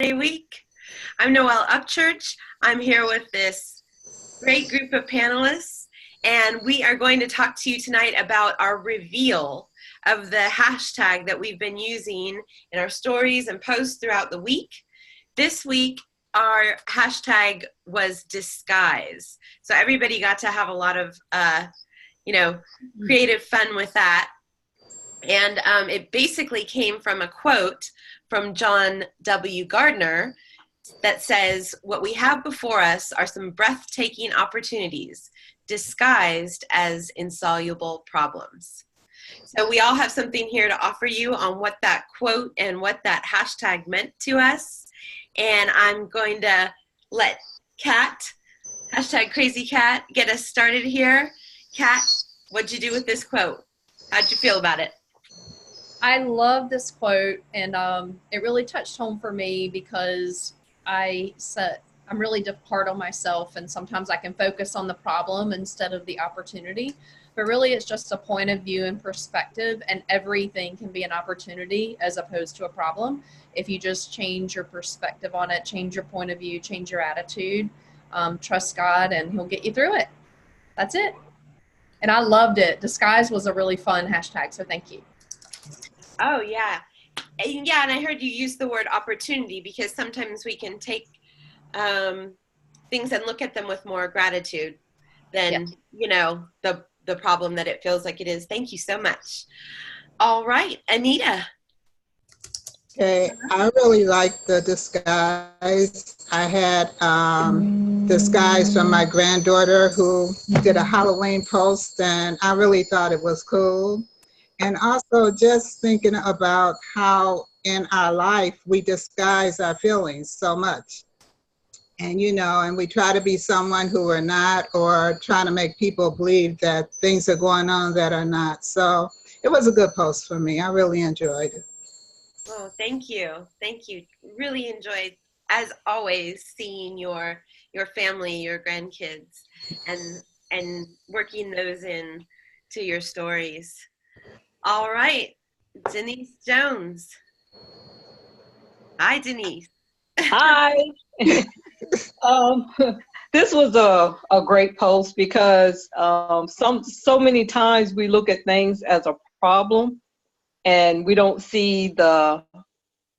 Week. I'm Noelle Upchurch. I'm here with this great group of panelists, and we are going to talk to you tonight about our reveal of the hashtag that we've been using in our stories and posts throughout the week. This week, our hashtag was disguise. So everybody got to have a lot of, creative fun with that. And it basically came from a quote from John W. Gardner that says, "What we have before us are some breathtaking opportunities disguised as insoluble problems." So we all have something here to offer you on what that quote and what that hashtag meant to us. And I'm going to let Kat, hashtag Crazy Kat, get us started here. Kat, what'd you do with this quote? How'd you feel about it? I love this quote, and it really touched home for me because I'm really hard on myself, and sometimes I can focus on the problem instead of the opportunity. But really, it's just a point of view and perspective, and everything can be an opportunity as opposed to a problem if you just change your perspective on it, change your point of view, change your attitude, trust God, and He'll get you through it. That's it. And I loved it. Disguise was a really fun hashtag, so thank you. Oh, yeah. Yeah, and I heard you use the word opportunity because sometimes we can take things and look at them with more gratitude than, the problem that it feels like it is. Thank you so much. All right, Anita. Okay, I really like the disguise. I had disguise from my granddaughter who did a Halloween post, and I really thought it was cool. And also just thinking about how in our life we disguise our feelings so much. And, and we try to be someone who we're not, or trying to make people believe that things are going on that are not. So it was a good post for me. I really enjoyed it. Oh, thank you. Thank you. Really enjoyed, as always, seeing your family, your grandkids, and working those in to your stories. All right, Denise Jones. Hi, Denise. Hi. This was a great post because so many times we look at things as a problem and we don't see the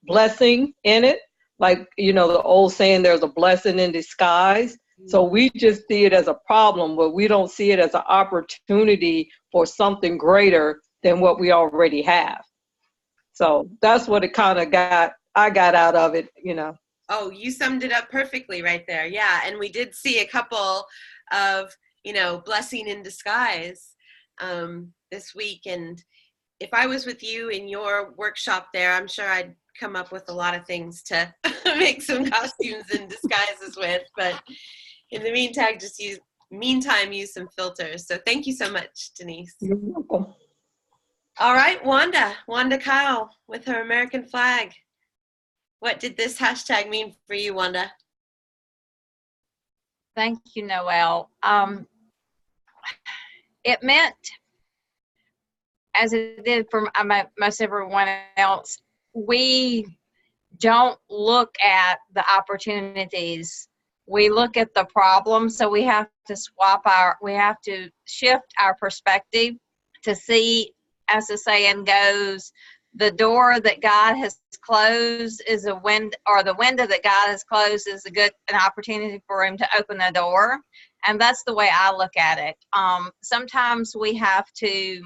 blessing in it. Like, the old saying, there's a blessing in disguise. So we just see it as a problem, but we don't see it as an opportunity for something greater than what we already have. So that's what it kind of I got out of it, Oh, you summed it up perfectly right there. Yeah, and we did see a couple of, blessing in disguise this week. And if I was with you in your workshop there, I'm sure I'd come up with a lot of things to make some costumes and disguises with. But in the meantime, use some filters. So thank you so much, Denise. You're welcome. All right, Wanda Kyle with her American flag. What did this hashtag mean for you, Wanda? Thank you, Noelle. It meant, as it did for most everyone else, we don't look at the opportunities. We look at the problem, so we have to shift our perspective to see, as the saying goes, the door that God has closed is a wind, or the window that God has closed is an opportunity for Him to open the door. And that's the way I look at it. Sometimes we have to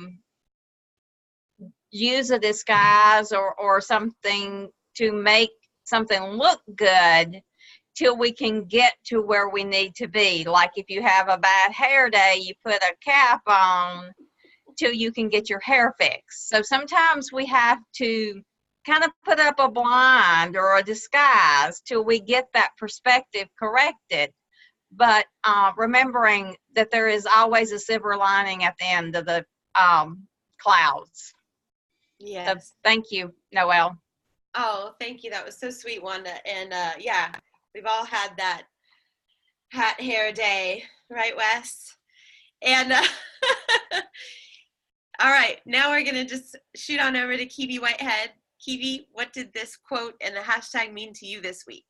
use a disguise or something to make something look good till we can get to where we need to be. Like if you have a bad hair day, you put a cap on till you can get your hair fixed. So sometimes we have to kind of put up a blind or a disguise till we get that perspective corrected. But remembering that there is always a silver lining at the end of the clouds. Yes. So thank you, Noelle. Oh, thank you. That was so sweet, Wanda. And yeah, we've all had that hat hair day, right, Wes? And all right, now we're going to just shoot on over to Kebie Whitehead. Kebie, what did this quote and the hashtag mean to you this week?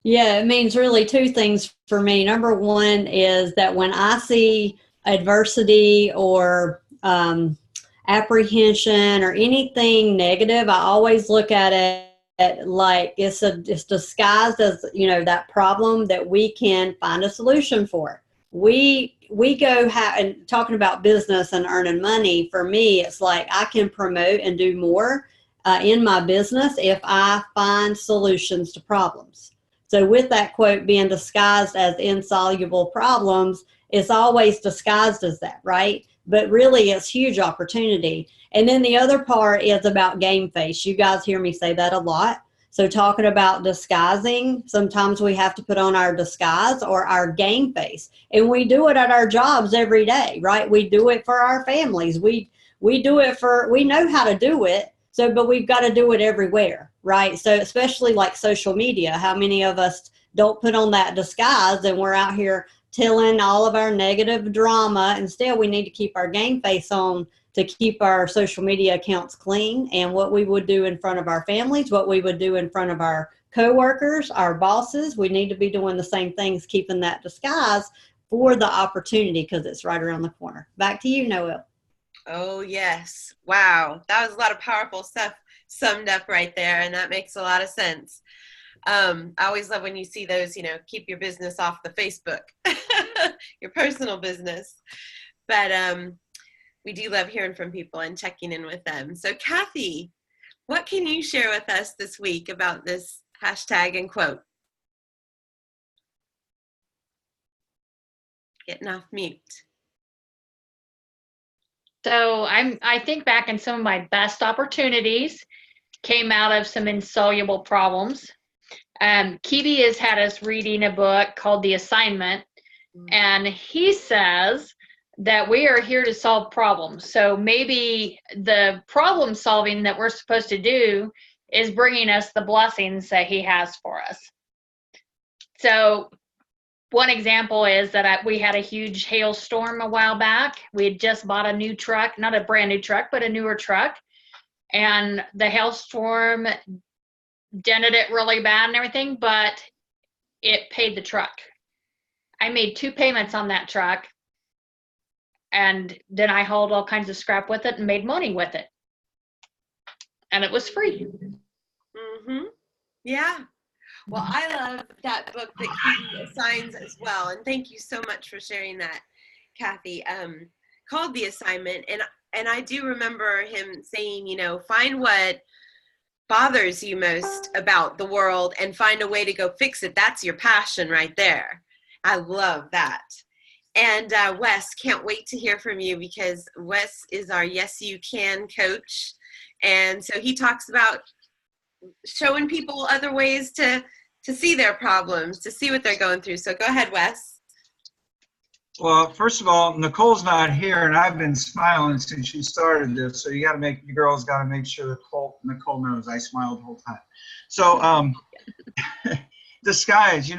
Yeah, it means really two things for me. Number one is that when I see adversity or apprehension or anything negative, I always look at it like it's disguised as, that problem that we can find a solution for. We go and talking about business and earning money. For me, it's like I can promote and do more in my business if I find solutions to problems. So with that quote being disguised as insoluble problems, it's always disguised as that, right? But really it's huge opportunity. And then the other part is about game face. You guys hear me say that a lot. So talking about disguising, sometimes we have to put on our disguise or our game face. And we do it at our jobs every day, right? We do it for our families. We do it we know how to do it. So, but we've got to do it everywhere, right? So especially like social media, how many of us don't put on that disguise and we're out here telling all of our negative drama. Instead, we need to keep our game face on to keep our social media accounts clean, and what we would do in front of our families, what we would do in front of our coworkers, our bosses, we need to be doing the same things, keeping that disguise for the opportunity because it's right around the corner. Back to you, Noel. Oh, yes. Wow. That was a lot of powerful stuff summed up right there, and that makes a lot of sense. I always love when you see those, keep your business off the Facebook, your personal business. But we do love hearing from people and checking in with them. So, Kathy, what can you share with us this week about this hashtag and quote? Getting off mute. So I think back in some of my best opportunities came out of some insoluble problems. Kebie has had us reading a book called The Assignment, and he says that we are here to solve problems. So maybe the problem solving that we're supposed to do is bringing us the blessings that he has for us. So one example is that we had a huge hailstorm a while back. We had just bought a new truck, not a brand new truck, but a newer truck. And the hailstorm dented it really bad and everything, but it paid the truck. I made 2 payments on that truck. And then I hauled all kinds of scrap with it and made money with it. And it was free. Mm-hmm. Yeah. Well, I love that book that Kebie assigns as well. And thank you so much for sharing that, Kathy. Called The Assignment. And I do remember him saying, find what bothers you most about the world and find a way to go fix it. That's your passion right there. I love that. And Wes, can't wait to hear from you because Wes is our Yes You Can coach. And so he talks about showing people other ways to see their problems, to see what they're going through. So go ahead, Wes. Well, first of all, Nicole's not here, and I've been smiling since she started this. So you girls got to make sure Nicole knows I smiled the whole time. So disguise,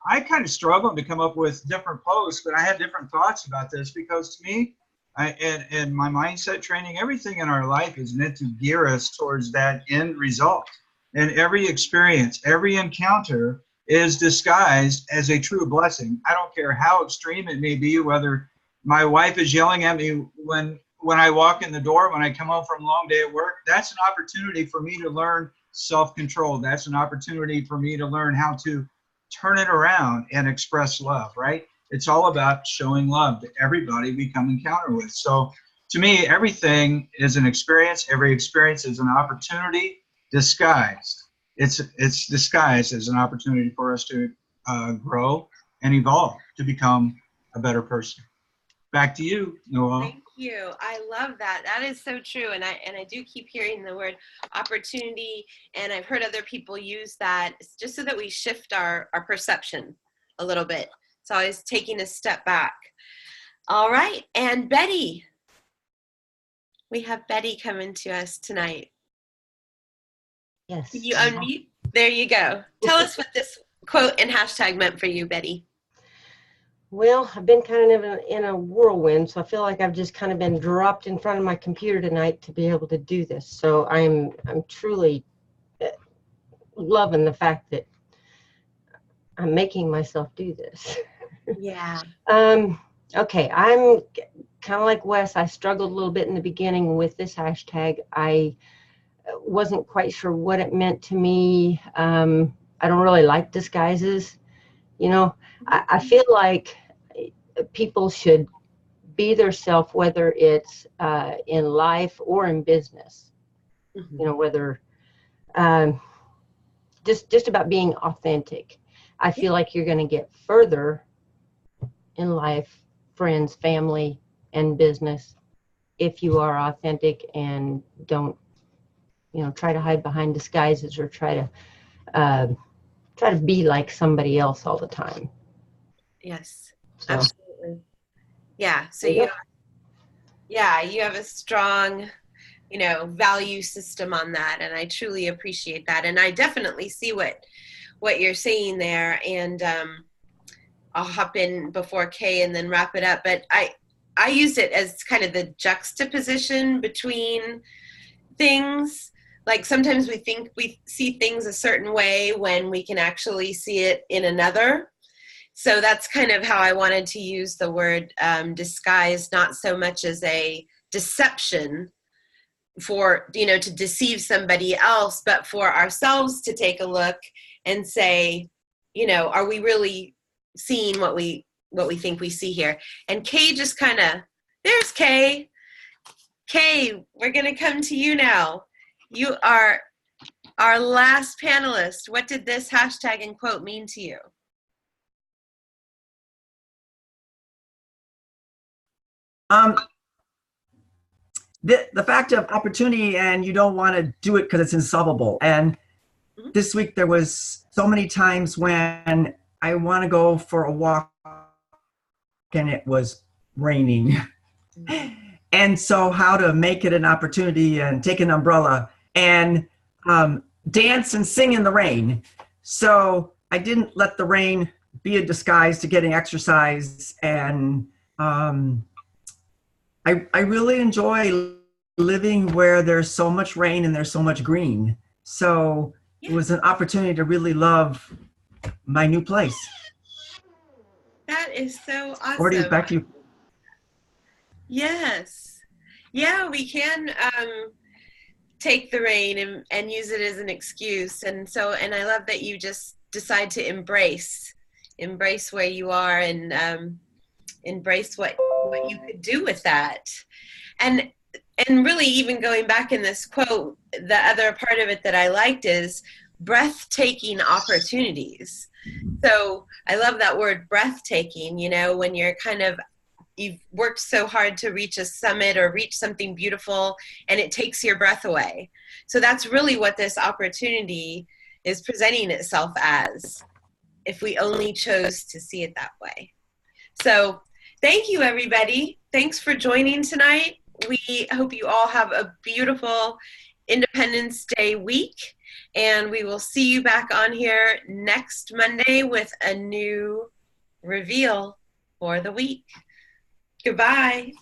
I kind of struggled to come up with different posts, but I had different thoughts about this because to me, and my mindset training, everything in our life is meant to gear us towards that end result. And every experience, every encounter is disguised as a true blessing. I don't care how extreme it may be, whether my wife is yelling at me when I walk in the door, when I come home from a long day at work, that's an opportunity for me to learn self-control. That's an opportunity for me to learn how to turn it around and express love, right? It's all about showing love to everybody we come encounter with. So to me, everything is an experience. Every experience is an opportunity disguised. It's disguised as an opportunity for us to grow and evolve to become a better person. Back to you, Noel. Thank you. I love that. That is so true. And I do keep hearing the word opportunity, and I've heard other people use that just so that we shift our perception a little bit. It's always taking a step back. All right. And Betty. We have Betty coming to us tonight. Yes. Can you unmute? There you go. Tell us what this quote and hashtag meant for you, Betty. Well, I've been kind of in a whirlwind, so I feel like I've just kind of been dropped in front of my computer tonight to be able to do this. So I'm truly loving the fact that I'm making myself do this. Yeah. Okay, I'm kind of like Wes. I struggled a little bit in the beginning with this hashtag. I wasn't quite sure what it meant to me. I don't really like disguises. You know, I feel like people should be their self, whether it's in life or in business. Mhm. You know, whether just about being authentic. I feel like you're going to get further in life, friends, family, and business if you are authentic and don't, try to hide behind disguises or try to be like somebody else all the time. Yes, So absolutely. Yeah. So there you go. you have a strong, value system on that, and I truly appreciate that. And I definitely see what you're saying there. And I'll hop in before Kay and then wrap it up. But I use it as kind of the juxtaposition between things. Like sometimes we think we see things a certain way when we can actually see it in another. So that's kind of how I wanted to use the word disguise, not so much as a deception for, to deceive somebody else, but for ourselves to take a look and say, are we really seeing what we think we see here? And Kay just kind of, there's Kay. Kay, we're going to come to you now. You are our last panelist. What did this hashtag and quote mean to you? The fact of opportunity, and you don't want to do it because it's insolvable. And this week there was so many times when I want to go for a walk and it was raining. And so how to make it an opportunity and take an umbrella and dance and sing in the rain. So I didn't let the rain be a disguise to getting exercise. And I really enjoy living where there's so much rain and there's so much green. So it was an opportunity to really love my new place. That is so awesome. Gordy, back to you. Yes. Yeah, we can take the rain and use it as an excuse. And I love that you just decide to embrace where you are and embrace what you could do with that. And really, even going back in this quote, the other part of it that I liked is breathtaking opportunities. So I love that word breathtaking, when you're you've worked so hard to reach a summit or reach something beautiful and it takes your breath away. So that's really what this opportunity is presenting itself as, if we only chose to see it that way. So thank you, everybody. Thanks for joining tonight. We hope you all have a beautiful Independence Day week, and we will see you back on here next Monday with a new reveal for the week. Goodbye.